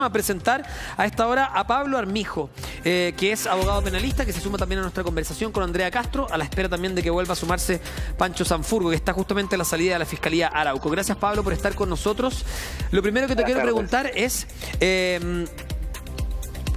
A presentar a esta hora a Pablo Armijo, que es abogado penalista, que se suma también a nuestra conversación con Andrea Castro, a la espera también de que vuelva a sumarse Pancho Sanfurgo, que está justamente a la salida de la Fiscalía Arauco. Gracias, Pablo, por estar con nosotros. Lo primero que te quiero preguntar es...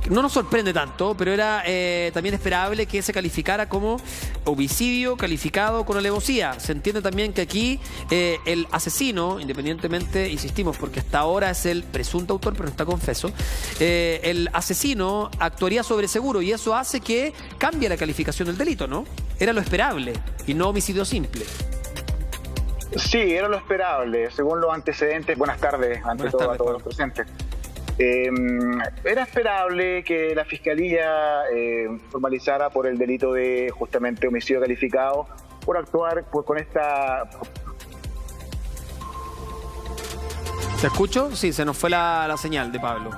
no nos sorprende tanto, pero era también esperable que se calificara como homicidio calificado con alevosía. Se entiende también que aquí el asesino, independientemente, insistimos, porque hasta ahora es el presunto autor, pero no está confeso, el asesino actuaría sobre seguro y eso hace que cambie la calificación del delito, ¿no? Era lo esperable y no homicidio simple. Sí, era lo esperable, según los antecedentes. Buenas tardes, ante todo a todos los presentes. Era esperable que la Fiscalía formalizara por el delito de justamente homicidio calificado por actuar con esta... ¿Te escucho? Sí, se nos fue la señal de Pablo.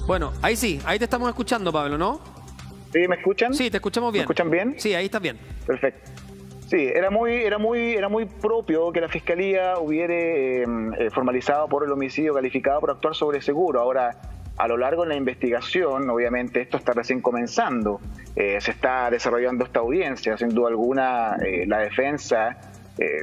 Bueno, ahí sí, ahí te estamos escuchando, Pablo, ¿no? ¿Sí, me escuchan? Sí, te escuchamos bien. ¿Me escuchan bien? Sí, ahí estás bien. Perfecto. Sí, era muy propio que la Fiscalía hubiera formalizado por el homicidio calificado por actuar sobre seguro. Ahora, a lo largo de la investigación, obviamente esto está recién comenzando, se está desarrollando esta audiencia, sin duda alguna la defensa,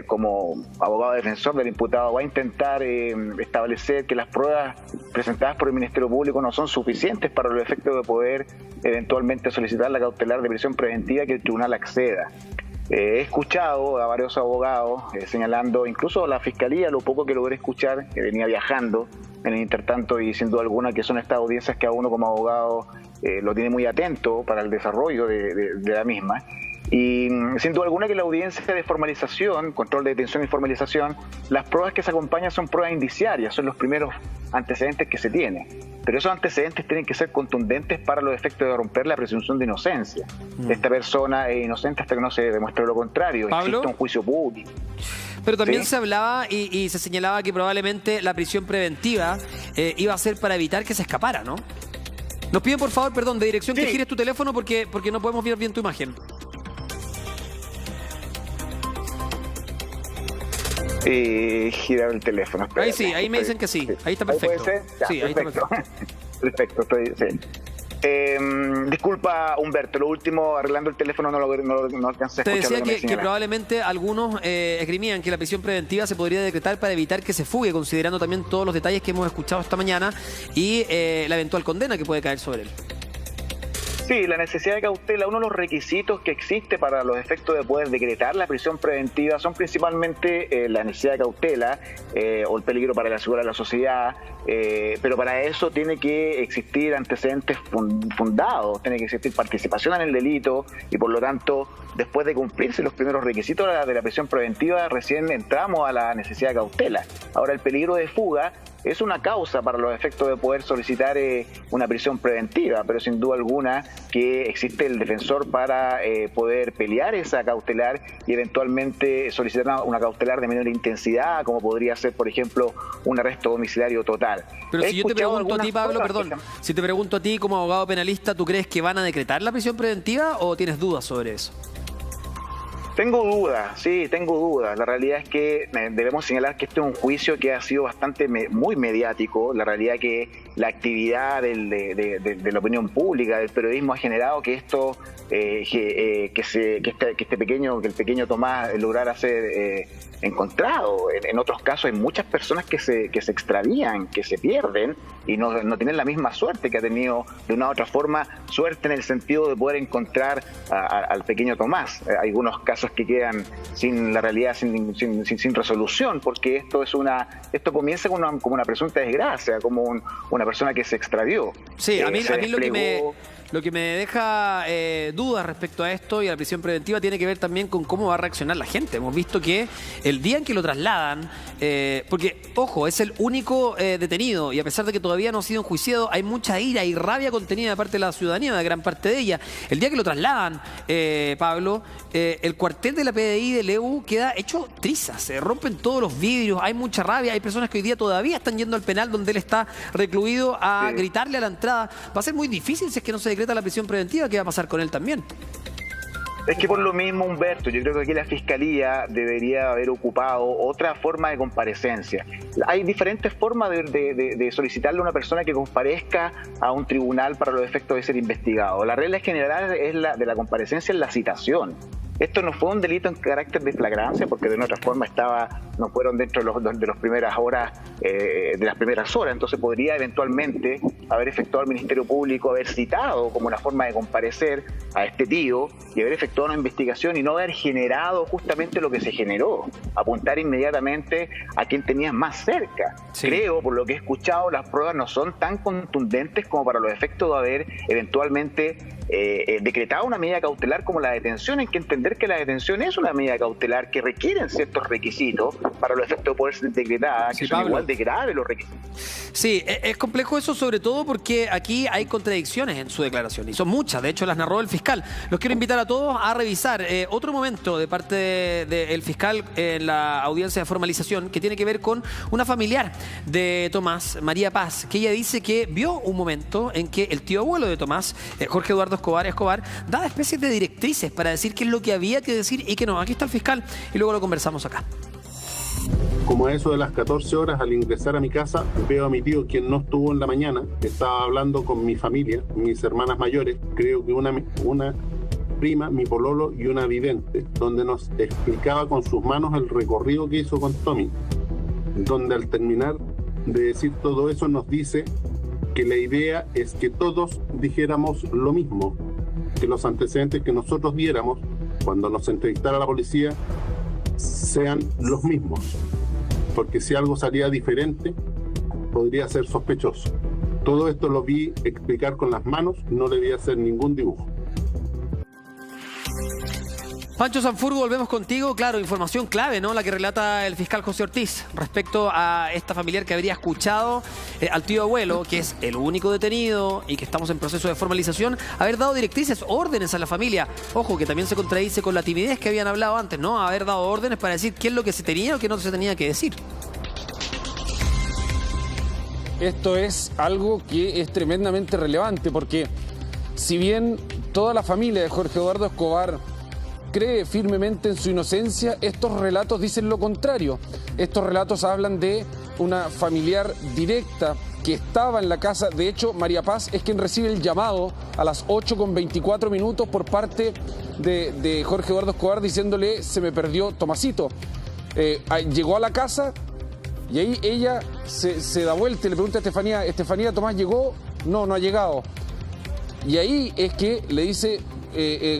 como abogado defensor del imputado, va a intentar establecer que las pruebas presentadas por el Ministerio Público no son suficientes para los efectos de poder eventualmente solicitar la cautelar de prisión preventiva que el tribunal acceda. He escuchado a varios abogados señalando, incluso a la Fiscalía, lo poco que logré escuchar, que venía viajando en el intertanto, y sin duda alguna que son estas audiencias que a uno como abogado lo tiene muy atento para el desarrollo de la misma. Y sin duda alguna que la audiencia de formalización, control de detención y formalización, las pruebas que se acompañan son pruebas indiciarias, son los primeros antecedentes que se tienen. Pero esos antecedentes tienen que ser contundentes para los efectos de romper la presunción de inocencia. Esta persona es inocente hasta que no se demuestre lo contrario. ¿Pablo? Existe un juicio público. Pero también ¿Sí? se hablaba y se señalaba que probablemente la prisión preventiva iba a ser para evitar que se escapara, ¿no? Nos piden, por favor, perdón, de dirección que gires tu teléfono porque no podemos ver bien tu imagen. Girar el teléfono. Espérate. Ahí sí, ahí me dicen que sí. Ahí está perfecto. ¿Puede ser? Ya, sí, ahí perfecto. está perfecto. Perfecto, sí. Disculpa, Humberto, lo último, arreglando el teléfono no alcancé a Te escuchar. decía que probablemente algunos esgrimían que la prisión preventiva se podría decretar para evitar que se fugue, considerando también todos los detalles que hemos escuchado esta mañana y la eventual condena que puede caer sobre él. Sí, la necesidad de cautela, uno de los requisitos que existe para los efectos de poder decretar la prisión preventiva son principalmente la necesidad de cautela o el peligro para la seguridad de la sociedad, pero para eso tiene que existir antecedentes fundados, tiene que existir participación en el delito y por lo tanto, después de cumplirse los primeros requisitos de la prisión preventiva, recién entramos a la necesidad de cautela. Ahora, el peligro de fuga es una causa para los efectos de poder solicitar una prisión preventiva, pero sin duda alguna que existe el defensor para poder pelear esa cautelar y eventualmente solicitar una cautelar de menor intensidad, como podría ser, por ejemplo, un arresto domiciliario total. Pero si yo te pregunto a ti, Pablo, perdón, si te pregunto a ti como abogado penalista, ¿tú crees que van a decretar la prisión preventiva o tienes dudas sobre eso? Tengo dudas, sí, tengo dudas. La realidad es que debemos señalar que este es un juicio que ha sido muy mediático. La realidad es que la actividad de la opinión pública, del periodismo, ha generado que esto, que el pequeño Tomás lograra ser encontrado. En otros casos hay muchas personas que se extravían, que se pierden y no tienen la misma suerte que ha tenido de una u otra forma, suerte en el sentido de poder encontrar al pequeño Tomás. Hay algunos casos que quedan sin resolución, porque esto comienza como una presunta desgracia, como una persona que se extravió. Sí, a mí lo que me deja dudas respecto a esto y a la prisión preventiva tiene que ver también con cómo va a reaccionar la gente. Hemos visto que el día en que lo trasladan, porque, ojo, es el único detenido y a pesar de que todavía no ha sido enjuiciado, hay mucha ira y rabia contenida de parte de la ciudadanía, de gran parte de ella. El día que lo trasladan, Pablo, el cuartel de la PDI de Leu queda hecho trizas, se rompen todos los vidrios, hay mucha rabia, hay personas que hoy día todavía están yendo al penal donde él está recluido a gritarle a la entrada. Va a ser muy difícil si es que no se decreta la prisión preventiva. ¿Qué va a pasar con él también? Es que por lo mismo, Humberto, yo creo que aquí la Fiscalía debería haber ocupado otra forma de comparecencia. Hay diferentes formas de solicitarle a una persona que comparezca a un tribunal para los efectos de ser investigado. La regla general es de la comparecencia en la citación. Esto no fue un delito en carácter de flagrancia, porque de otra forma no fueron dentro de las primeras horas, entonces podría eventualmente haber efectuado el Ministerio Público, haber citado como una forma de comparecer a este tío y haber efectuado una investigación y no haber generado justamente lo que se generó, apuntar inmediatamente a quien tenías más cerca. Sí. Creo, por lo que he escuchado, las pruebas no son tan contundentes como para los efectos de haber eventualmente decretado una medida cautelar como la detención. Hay que entender que la detención es una medida cautelar que requieren ciertos requisitos para los efectos de poder ser decretada, que son igual de graves los requisitos. Sí, es complejo eso, sobre todo porque aquí hay contradicciones en su declaración, y son muchas, de hecho las narró el fiscal. Los quiero invitar a todos a revisar otro momento de parte del fiscal en la audiencia de formalización, que tiene que ver con una familiar de Tomás, María Paz, que ella dice que vio un momento en que el tío abuelo de Tomás, Jorge Eduardo Escobar, daba especies de directrices para decir qué es lo que había que decir y qué no. Aquí está el fiscal y luego lo conversamos acá. Como a eso de las 14 horas, al ingresar a mi casa, veo a mi tío, quien no estuvo en la mañana, estaba hablando con mi familia, mis hermanas mayores, creo que una prima, mi pololo y una vidente, donde nos explicaba con sus manos el recorrido que hizo con Tommy, donde al terminar de decir todo eso nos dice que la idea es que todos dijéramos lo mismo, que los antecedentes que nosotros diéramos cuando nos entrevistara la policía sean los mismos, porque si algo salía diferente podría ser sospechoso. Todo esto lo vi explicar con las manos, no le vi hacer ningún dibujo. Pancho Sanfurgo, volvemos contigo. Claro, información clave, ¿no? La que relata el fiscal José Ortiz respecto a esta familiar que habría escuchado al tío abuelo, que es el único detenido y que estamos en proceso de formalización, haber dado directrices, órdenes a la familia. Ojo, que también se contradice con la timidez que habían hablado antes, ¿no? Haber dado órdenes para decir qué es lo que se tenía o qué no se tenía que decir. Esto es algo que es tremendamente relevante, porque si bien toda la familia de Jorge Eduardo Escobar cree firmemente en su inocencia, estos relatos dicen lo contrario. Estos relatos hablan de una familiar directa que estaba en la casa. De hecho, María Paz es quien recibe el llamado a las 8:24 por parte de Jorge Eduardo Escobar diciéndole: se me perdió Tomasito. Llegó a la casa y ahí ella se da vuelta y le pregunta a Estefanía: Estefanía, ¿Tomás llegó? No, no ha llegado. Y ahí es que le dice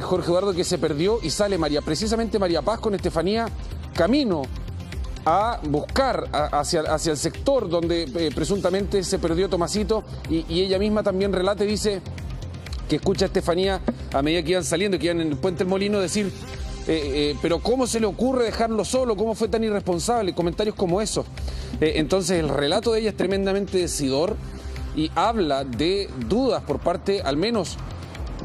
Jorge Eduardo que se perdió y sale precisamente María Paz con Estefanía camino a buscar hacia el sector donde presuntamente se perdió Tomasito, y ella misma también relata y dice que escucha a Estefanía a medida que iban saliendo, que iban en el Puente del Molino, decir pero ¿cómo se le ocurre dejarlo solo? ¿Cómo fue tan irresponsable? Comentarios como esos. Entonces el relato de ella es tremendamente decidor y habla de dudas por parte al menos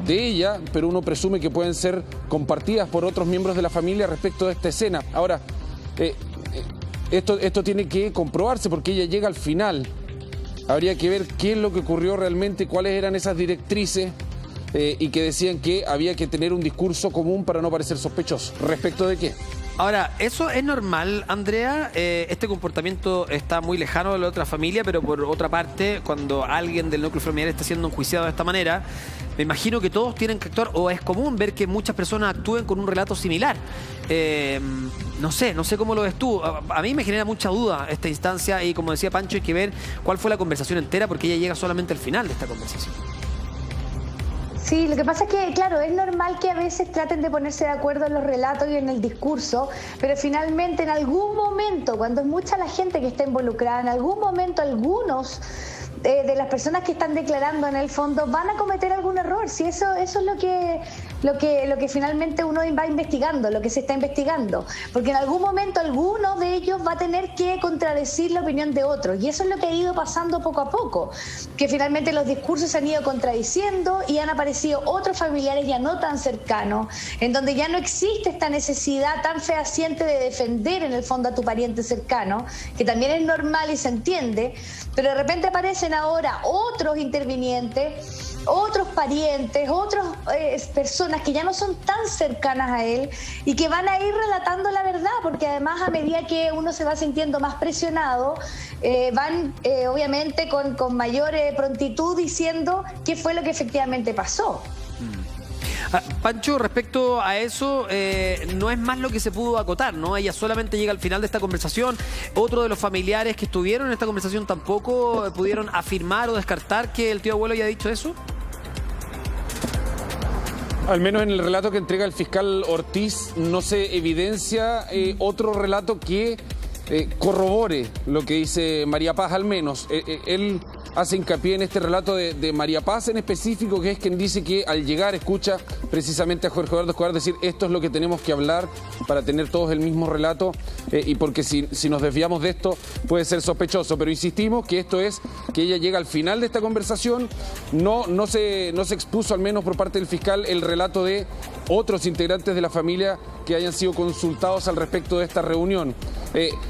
de ella, pero uno presume que pueden ser compartidas por otros miembros de la familia respecto de esta escena. Ahora, esto tiene que comprobarse porque ella llega al final. Habría que ver qué es lo que ocurrió realmente, cuáles eran esas directrices y que decían que había que tener un discurso común para no parecer sospechoso. ¿Respecto de qué? Ahora, ¿eso es normal, Andrea? Este comportamiento está muy lejano de la otra familia, pero por otra parte, cuando alguien del núcleo familiar está siendo enjuiciado de esta manera, me imagino que todos tienen que actuar, o es común ver que muchas personas actúen con un relato similar. No sé cómo lo ves tú. A mí me genera mucha duda esta instancia y, como decía Pancho, hay que ver cuál fue la conversación entera, porque ella llega solamente al final de esta conversación. Sí, lo que pasa es que, claro, es normal que a veces traten de ponerse de acuerdo en los relatos y en el discurso, pero finalmente en algún momento, cuando es mucha la gente que está involucrada, en algún momento algunos de las personas que están declarando en el fondo van a cometer algún error. Si eso es lo que finalmente uno va investigando, lo que se está investigando, porque en algún momento alguno de ellos va a tener que contradecir la opinión de otros, y eso es lo que ha ido pasando poco a poco, que finalmente los discursos se han ido contradiciendo y han aparecido otros familiares ya no tan cercanos, en donde ya no existe esta necesidad tan fehaciente de defender en el fondo a tu pariente cercano, que también es normal y se entiende, pero de repente aparecen ahora otros intervinientes otros parientes, otras personas que ya no son tan cercanas a él y que van a ir relatando la verdad, porque además a medida que uno se va sintiendo más presionado, van obviamente con mayor prontitud diciendo qué fue lo que efectivamente pasó. Pancho, respecto a eso, no es más lo que se pudo acotar, ¿no? Ella solamente llega al final de esta conversación. Otro de los familiares que estuvieron en esta conversación tampoco pudieron afirmar o descartar que el tío abuelo haya dicho eso. Al menos en el relato que entrega el fiscal Ortiz no se evidencia otro relato que corrobore lo que dice María Paz, al menos. Él hace hincapié en este relato de María Paz en específico, que es quien dice que al llegar escucha precisamente a Jorge Eduardo Escobar decir esto es lo que tenemos que hablar para tener todos el mismo relato, y porque si nos desviamos de esto puede ser sospechoso, pero insistimos que esto es que ella llega al final de esta conversación, no se expuso, al menos por parte del fiscal, el relato de otros integrantes de la familia que hayan sido consultados al respecto de esta reunión.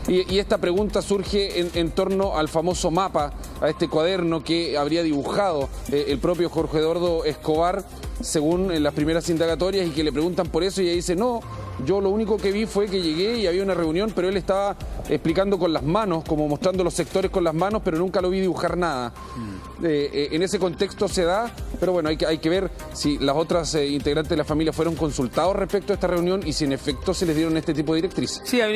Y esta pregunta surge en torno al famoso mapa, a este cuaderno que habría dibujado el propio Jorge Eduardo Escobar, según las primeras indagatorias, y que le preguntan por eso y ella dice, no, yo lo único que vi fue que llegué y había una reunión, pero él estaba explicando con las manos, como mostrando los sectores con las manos, pero nunca lo vi dibujar nada. En ese contexto se da, pero bueno, hay que ver si las otras integrantes de la familia fueron consultados respecto a esta reunión y si en efecto se les dieron este tipo de directrices. Sí, hay